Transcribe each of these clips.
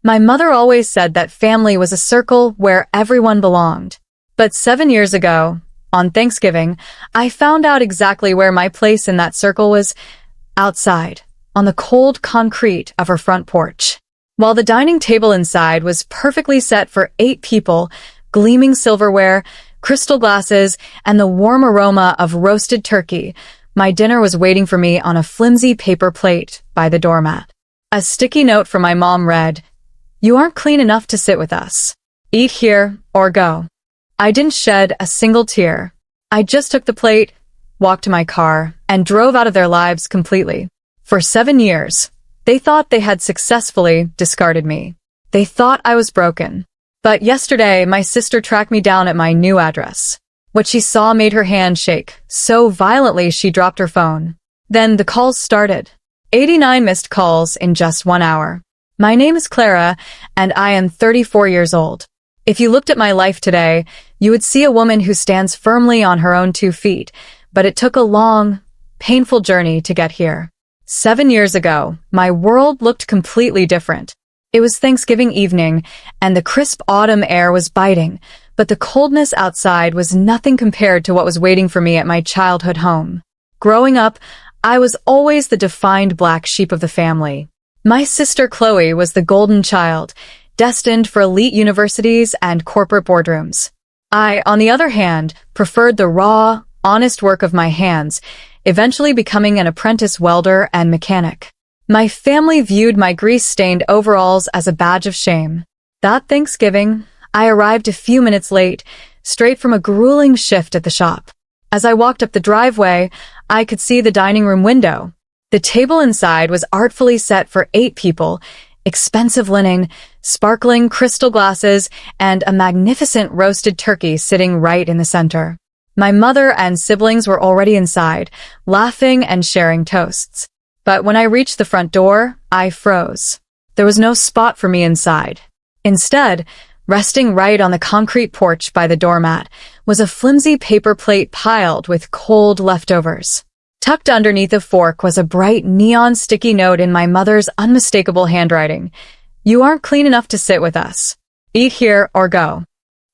My mother always said that family was a circle where everyone belonged. But 7 years ago, on Thanksgiving, I found out exactly where my place in that circle was: outside, on the cold concrete of her front porch. While the dining table inside was perfectly set for 8 people, gleaming silverware, crystal glasses, and the warm aroma of roasted turkey, my dinner was waiting for me on a flimsy paper plate by the doormat. A sticky note from my mom read, "You aren't clean enough to sit with us. Eat here or go." I didn't shed a single tear. I just took the plate, walked to my car, and drove out of their lives completely. For 7 years, they thought they had successfully discarded me. They thought I was broken. But yesterday, my sister tracked me down at my new address. What she saw made her hand shake so violently she dropped her phone. Then the calls started. 89 missed calls in just 1 hour. My name is Clara, and I am 34 years old. If you looked at my life today, you would see a woman who stands firmly on her own 2 feet, but it took a long, painful journey to get here. 7 years ago, my world looked completely different. It was Thanksgiving evening, and the crisp autumn air was biting, but the coldness outside was nothing compared to what was waiting for me at my childhood home. Growing up, I was always the defined black sheep of the family. My sister Chloe was the golden child, destined for elite universities and corporate boardrooms. I, on the other hand, preferred the raw, honest work of my hands, eventually becoming an apprentice welder and mechanic. My family viewed my grease-stained overalls as a badge of shame. That Thanksgiving, I arrived a few minutes late, straight from a grueling shift at the shop. As I walked up the driveway, I could see the dining room window. The table inside was artfully set for 8 people, expensive linen, sparkling crystal glasses, and a magnificent roasted turkey sitting right in the center. My mother and siblings were already inside, laughing and sharing toasts. But when I reached the front door, I froze. There was no spot for me inside. Instead, resting right on the concrete porch by the doormat, was a flimsy paper plate piled with cold leftovers. Tucked underneath a fork was a bright neon sticky note in my mother's unmistakable handwriting. "You aren't clean enough to sit with us. Eat here or go."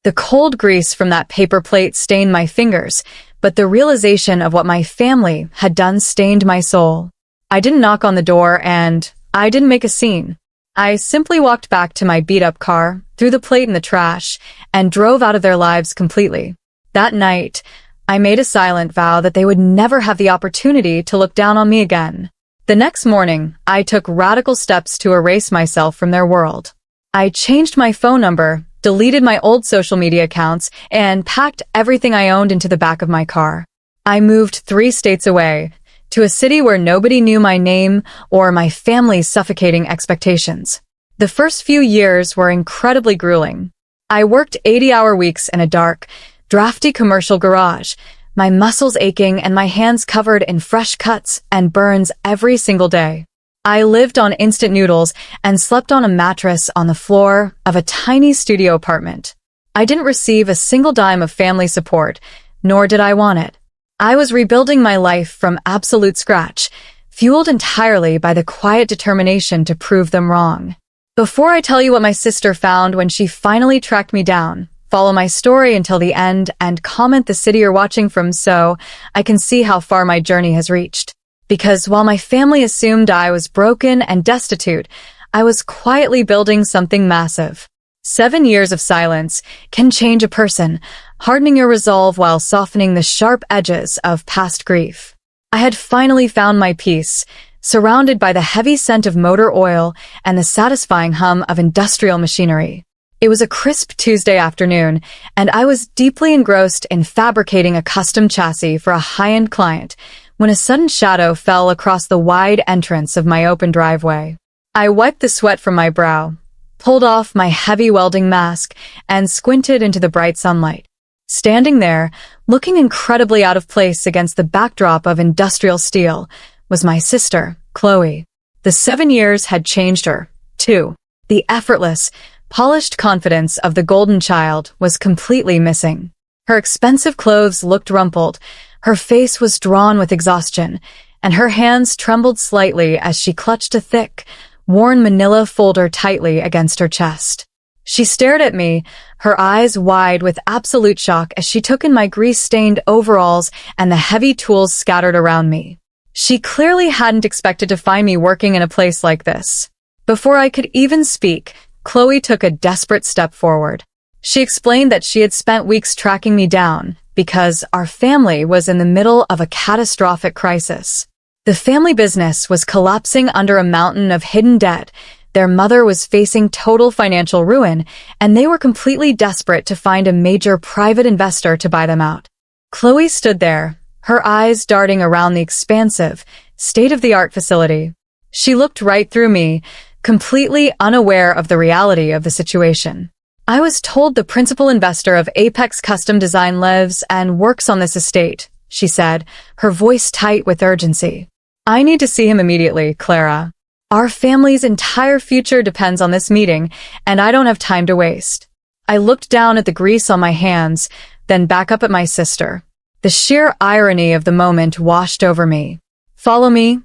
The cold grease from that paper plate stained my fingers, but the realization of what my family had done stained my soul. I didn't knock on the door, and I didn't make a scene. I simply walked back to my beat-up car, threw the plate in the trash, and drove out of their lives completely. That night, I made a silent vow that they would never have the opportunity to look down on me again. The next morning, I took radical steps to erase myself from their world. I changed my phone number, deleted my old social media accounts, and packed everything I owned into the back of my car. I moved 3 states away, to a city where nobody knew my name or my family's suffocating expectations. The first few years were incredibly grueling. I worked 80-hour weeks in a dark, drafty commercial garage, my muscles aching and my hands covered in fresh cuts and burns every single day. I lived on instant noodles and slept on a mattress on the floor of a tiny studio apartment. I didn't receive a single dime of family support, nor did I want it. I was rebuilding my life from absolute scratch, fueled entirely by the quiet determination to prove them wrong. Before I tell you what my sister found when she finally tracked me down, follow my story until the end and comment the city you're watching from so I can see how far my journey has reached. Because while my family assumed I was broken and destitute, I was quietly building something massive. 7 years of silence can change a person, hardening your resolve while softening the sharp edges of past grief. I had finally found my peace, surrounded by the heavy scent of motor oil and the satisfying hum of industrial machinery. It was a crisp Tuesday afternoon, and I was deeply engrossed in fabricating a custom chassis for a high-end client when a sudden shadow fell across the wide entrance of my open driveway. I wiped the sweat from my brow, pulled off my heavy welding mask, and squinted into the bright sunlight. Standing there, looking incredibly out of place against the backdrop of industrial steel, was my sister, Chloe. The 7 years had changed her, too. The effortless, polished confidence of the golden child was completely missing. Her expensive clothes looked rumpled, her face was drawn with exhaustion, and her hands trembled slightly as she clutched a thick, worn manila folder tightly against her chest. She stared at me, her eyes wide with absolute shock as she took in my grease-stained overalls and the heavy tools scattered around me. She clearly hadn't expected to find me working in a place like this. Before I could even speak, Chloe took a desperate step forward. She explained that she had spent weeks tracking me down because our family was in the middle of a catastrophic crisis. The family business was collapsing under a mountain of hidden debt. Their mother was facing total financial ruin, and they were completely desperate to find a major private investor to buy them out. Chloe stood there, her eyes darting around the expansive, state-of-the-art facility. She looked right through me, completely unaware of the reality of the situation. I was told the principal investor of Apex Custom Design lives and works on this estate, she said, her voice tight with urgency. I need to see him immediately, Clara. Our family's entire future depends on this meeting, and I don't have time to waste. I looked down at the grease on my hands, then back up at my sister. The sheer irony of the moment washed over me. Follow me,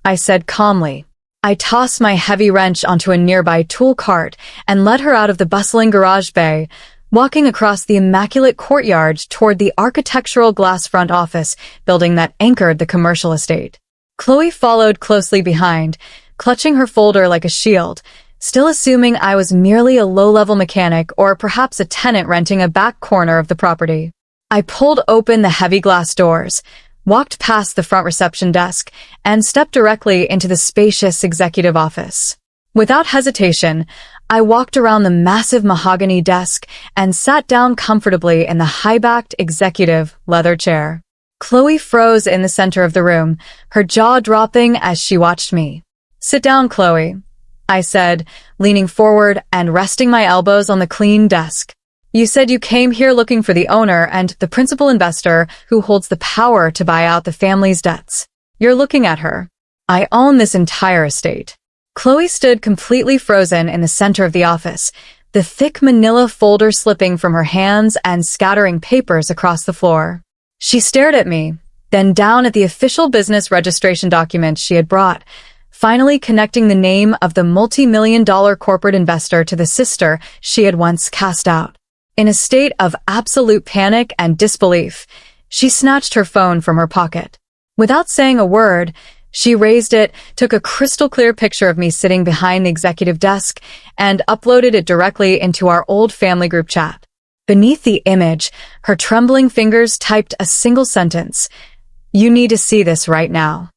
I said calmly. I tossed my heavy wrench onto a nearby tool cart and led her out of the bustling garage bay, walking across the immaculate courtyard toward the architectural glass front office building that anchored the commercial estate. Chloe followed closely behind, clutching her folder like a shield, still assuming I was merely a low-level mechanic or perhaps a tenant renting a back corner of the property. I pulled open the heavy glass doors, walked past the front reception desk, and stepped directly into the spacious executive office. Without hesitation, I walked around the massive mahogany desk and sat down comfortably in the high-backed executive leather chair. Chloe froze in the center of the room, her jaw dropping as she watched me. Sit down, Chloe, I said, leaning forward and resting my elbows on the clean desk. You said you came here looking for the owner and the principal investor who holds the power to buy out the family's debts. You're looking at her. I own this entire estate. Chloe stood completely frozen in the center of the office, the thick manila folder slipping from her hands and scattering papers across the floor. She stared at me, then down at the official business registration document she had brought, finally connecting the name of the multi-million-dollar corporate investor to the sister she had once cast out. In a state of absolute panic and disbelief, she snatched her phone from her pocket. Without saying a word, she raised it, took a crystal-clear picture of me sitting behind the executive desk, and uploaded it directly into our old family group chat. Beneath the image, her trembling fingers typed a single sentence. You need to see this right now.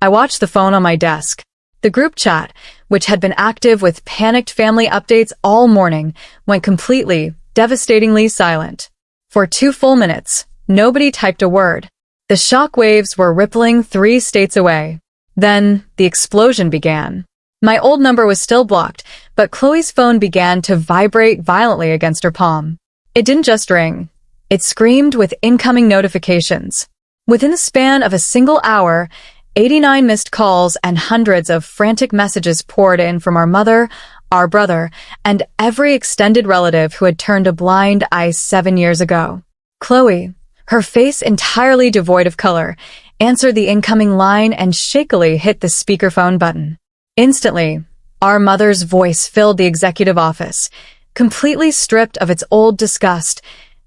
I watched the phone on my desk. The group chat, which had been active with panicked family updates all morning, went completely, devastatingly silent. For 2 full minutes, nobody typed a word. The shock waves were rippling 3 states away. Then, the explosion began. My old number was still blocked, but Chloe's phone began to vibrate violently against her palm. It didn't just ring. It screamed with incoming notifications. Within the span of a single hour, 89 missed calls and hundreds of frantic messages poured in from our mother, our brother, and every extended relative who had turned a blind eye 7 years ago. Chloe, her face entirely devoid of color, answered the incoming line and shakily hit the speakerphone button. Instantly, our mother's voice filled the executive office, completely stripped of its old disgust,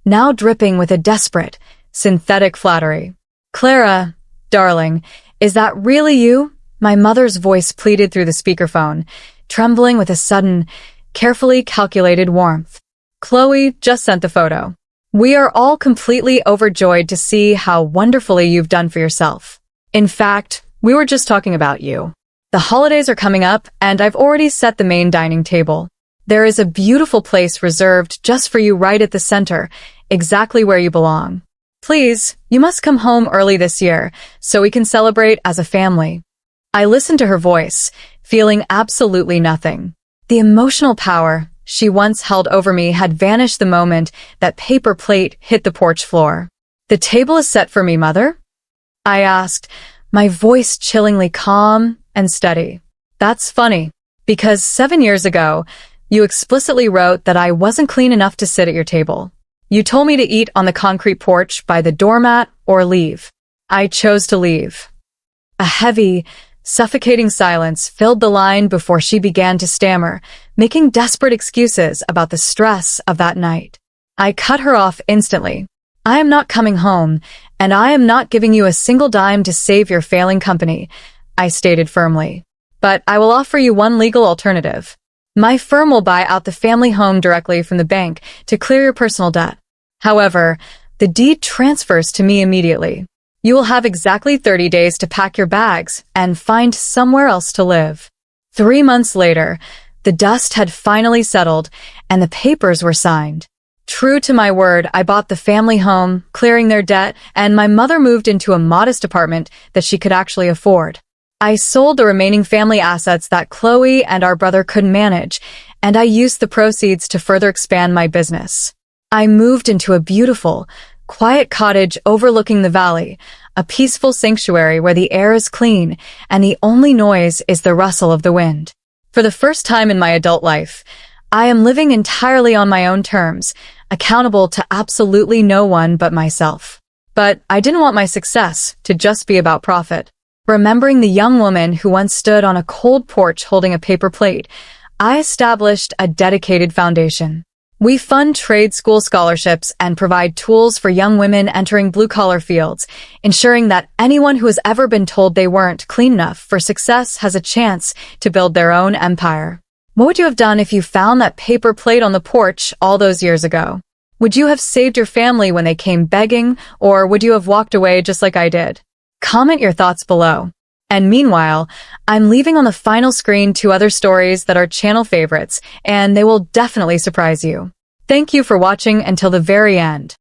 now dripping with a desperate, synthetic flattery. Clara, darling, is that really you? My mother's voice pleaded through the speakerphone, trembling with a sudden, carefully calculated warmth. Chloe just sent the photo. We are all completely overjoyed to see how wonderfully you've done for yourself. In fact, we were just talking about you. The holidays are coming up, and I've already set the main dining table. There is a beautiful place reserved just for you right at the center, exactly where you belong. Please, you must come home early this year, so we can celebrate as a family. I listened to her voice, feeling absolutely nothing. The emotional power she once held over me had vanished the moment that paper plate hit the porch floor. The table is set for me, Mother? I asked, my voice chillingly calm and steady. That's funny, because 7 years ago, you explicitly wrote that I wasn't clean enough to sit at your table. You told me to eat on the concrete porch by the doormat or leave. I chose to leave. A heavy, Suffocating silence filled the line before she began to stammer, making desperate excuses about the stress of that night. I cut her off instantly. I am not coming home, and I am not giving you a single dime to save your failing company, I stated firmly. But I will offer you one legal alternative. My firm will buy out the family home directly from the bank to clear your personal debt. However, the deed transfers to me immediately. You will have exactly 30 days to pack your bags and find somewhere else to live. 3 months later, the dust had finally settled and the papers were signed. True to my word, I bought the family home, clearing their debt, and my mother moved into a modest apartment that she could actually afford. I sold the remaining family assets that Chloe and our brother couldn't manage, and I used the proceeds to further expand my business. I moved into a beautiful, quiet cottage overlooking the valley, a peaceful sanctuary where the air is clean and the only noise is the rustle of the wind. For the first time in my adult life, I am living entirely on my own terms, accountable to absolutely no one but myself. But I didn't want my success to just be about profit. Remembering the young woman who once stood on a cold porch holding a paper plate, I established a dedicated foundation. We fund trade school scholarships and provide tools for young women entering blue-collar fields, ensuring that anyone who has ever been told they weren't clean enough for success has a chance to build their own empire. What would you have done if you found that paper plate on the porch all those years ago? Would you have saved your family when they came begging, or would you have walked away just like I did? Comment your thoughts below. And meanwhile, I'm leaving on the final screen 2 other stories that are channel favorites, and they will definitely surprise you. Thank you for watching until the very end.